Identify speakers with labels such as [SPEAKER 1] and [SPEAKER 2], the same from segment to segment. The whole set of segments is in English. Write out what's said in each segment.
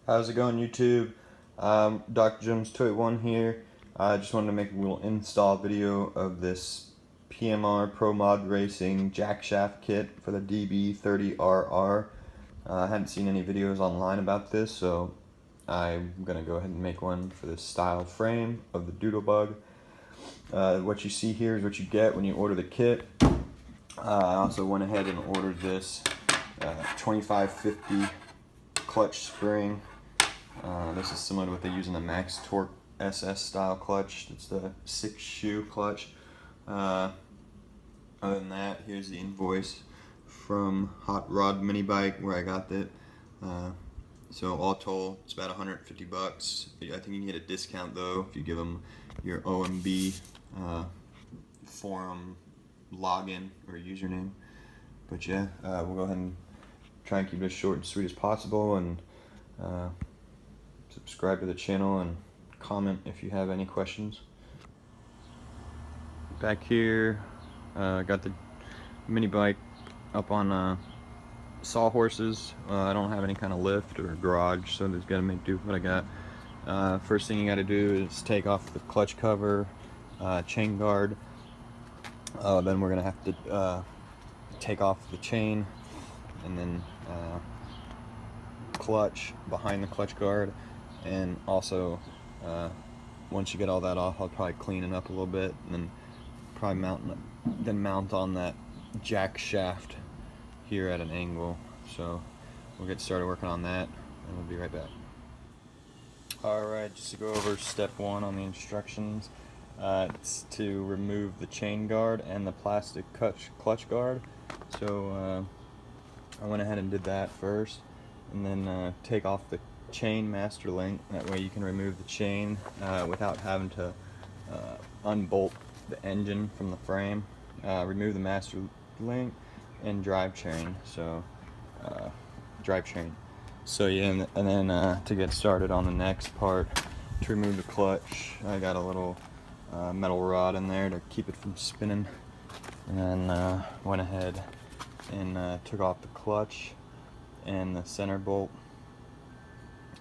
[SPEAKER 1] How's it going, YouTube? Dr. Jones Toy 1 here. I just wanted to make a little install video of this PMR Pro Mod Racing Jackshaft kit for the DB30RR. I hadn't seen any videos online about this, so I'm going to go ahead and make one for this style frame of the Doodlebug. What you see here is what you get when you order the kit. I also went ahead and ordered this 2550 clutch spring. This is similar to what they use in the Max Torque SS style clutch. It's the 6-shoe clutch. Other than that, here's the invoice from Hot Rod Mini Bike where I got it. So all told, it's about 150 bucks. I think you can get a discount though if you give them your OMB forum login or username. But yeah, we'll go ahead and try and keep it as short and sweet as possible, and subscribe to the channel and comment if you have any questions. Back here, got the mini bike up on sawhorses. I don't have any kind of lift or garage, so just gotta make do with what I got. First thing you gotta do is take off the clutch cover, chain guard. Then we're gonna have to take off the chain, and then clutch behind the clutch guard. And also, once you get all that off, I'll probably clean it up a little bit, and then probably mount on that jack shaft here at an angle. So we'll get started working on that, and we'll be right back. Alright, just to go over step 1 on the instructions. It's to remove the chain guard and the plastic clutch guard. So I went ahead and did that first, and then take off the chain master link. That way you can remove the chain without having to unbolt the engine from the frame. Remove the master link and drive chain. So yeah, and then to get started on the next part, to remove the clutch, I got a little metal rod in there to keep it from spinning, and then went ahead and took off the clutch and the center bolt,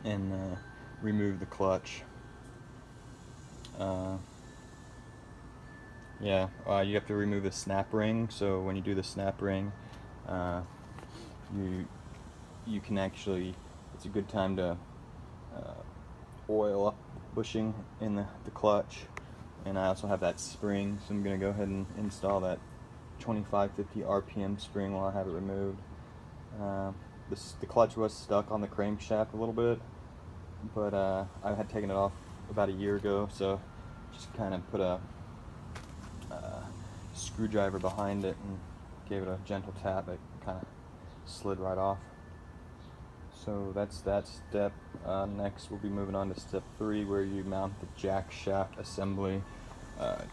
[SPEAKER 1] and remove the clutch. You have to remove the snap ring. So when you do the snap ring, you can actually, it's a good time to oil up the bushing in the clutch. And I also have that spring, so I'm going to go ahead and install that 2550 RPM spring while I have it removed. The clutch was stuck on the crankshaft a little bit, but I had taken it off about a year ago, so just kind of put a screwdriver behind it and gave it a gentle tap. It kind of slid right off. So that's that step. Next we'll be moving on to step 3, where you mount the jack shaft assembly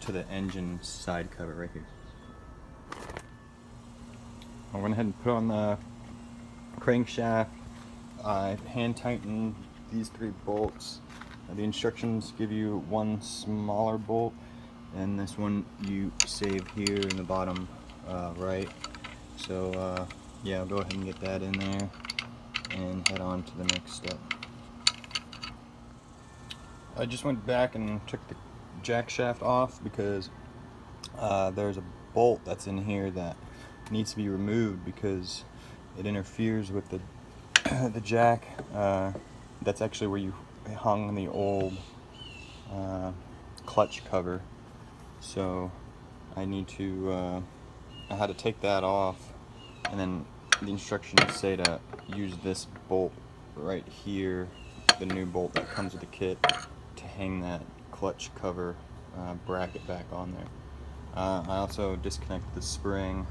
[SPEAKER 1] to the engine side cover right here. I went ahead and put on the crankshaft. I hand tightened these 3 bolts. The instructions give you one smaller bolt, and this one you save here in the bottom right. So yeah, I'll go ahead and get that in there and head on to the next step. I just went back and took the jack shaft off because there's a bolt that's in here that needs to be removed because it interferes with the jack. That's actually where you hung the old clutch cover. So I need to I had to take that off, and then the instructions say to use this bolt right here, the new bolt that comes with the kit, to hang that clutch cover bracket back on there. I also disconnected the spring.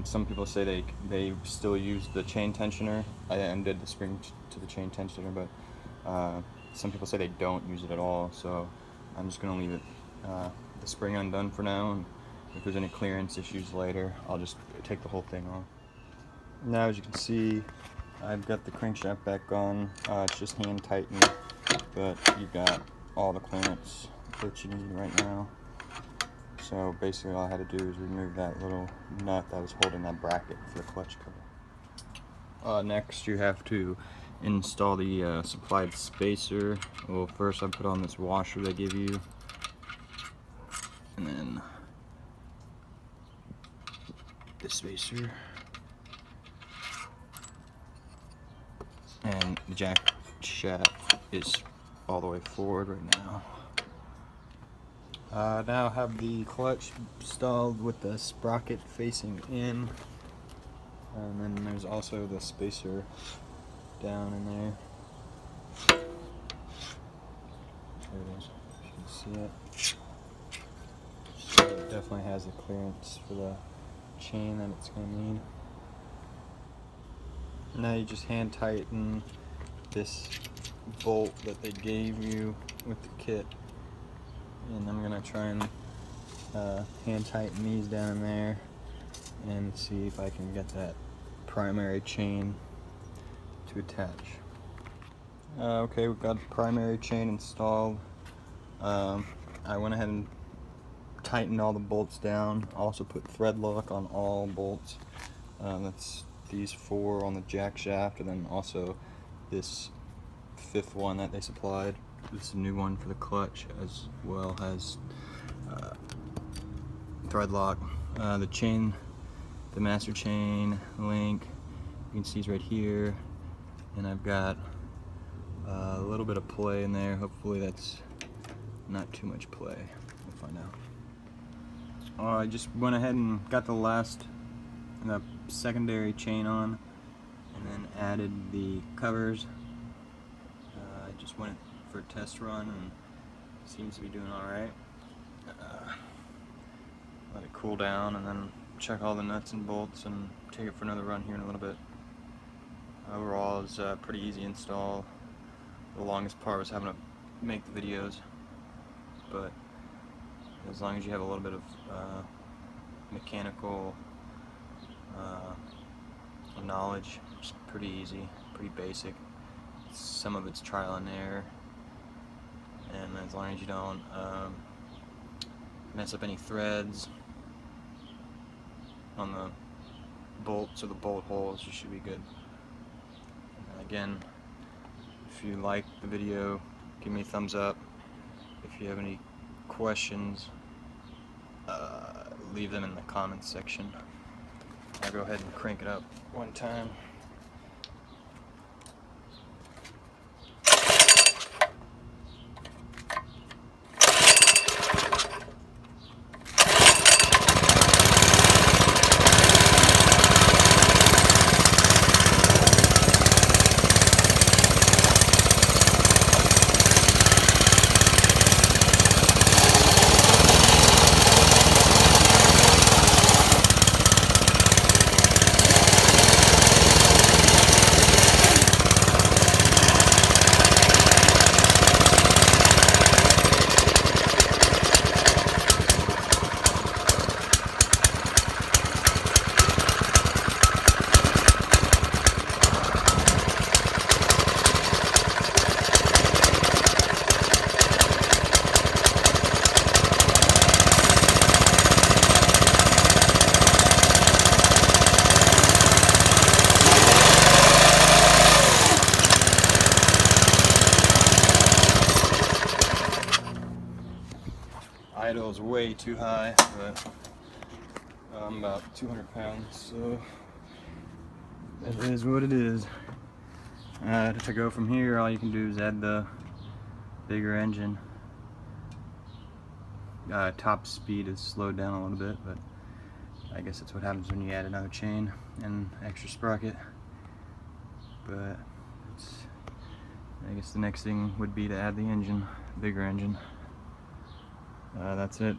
[SPEAKER 1] Some people say they still use the chain tensioner. I undid the spring to the chain tensioner, but some people say they don't use it at all. So I'm just going to leave it the spring undone for now, and if there's any clearance issues later, I'll just take the whole thing off. Now, as you can see, I've got the crankshaft back on. It's just hand tightened, but you've got all the clearance that you need right now. So basically all I had to do is remove that little nut that was holding that bracket for the clutch cover. Next you have to install the supplied spacer. Well, first I put on this washer they give you, and then the spacer, and the jack shaft is all the way forward right now. Now I have the clutch installed with the sprocket facing in, and then there's also the spacer down in there. There it is, you can see it. So it definitely has the clearance for the chain that it's going to need. Now you just hand tighten this bolt that they gave you with the kit, and I'm going to try and hand tighten these down in there and see if I can get that primary chain to attach. Okay, we've got the primary chain installed. I went ahead and tightened all the bolts down. Also put thread lock on all bolts. That's these 4 on the jack shaft, and then also this 5th one that they supplied. This is a new one for the clutch, as well as thread lock. The chain, the master chain link, you can see is right here, and I've got a little bit of play in there. Hopefully that's not too much play. We'll find out. I just went ahead and got the secondary chain on, and then added the covers. I just went for a test run and seems to be doing alright. Let it cool down and then check all the nuts and bolts and take it for another run here in a little bit. Overall, it's a pretty easy install. The longest part was having to make the videos, but as long as you have a little bit of mechanical knowledge, it's pretty easy, pretty basic. Some of it's trial and error, and as long as you don't mess up any threads on the bolts or the bolt holes, you should be good. Again, if you like the video, give me a thumbs up. If you have any questions, leave them in the comments section. I'll go ahead and crank it up one time. Idle is way too high, but I'm about 200 pounds, so it is what it is. To go from here, all you can do is add the bigger engine. Top speed is slowed down a little bit, but I guess that's what happens when you add another chain and extra sprocket. But I guess the next thing would be to add the engine, bigger engine. That's it.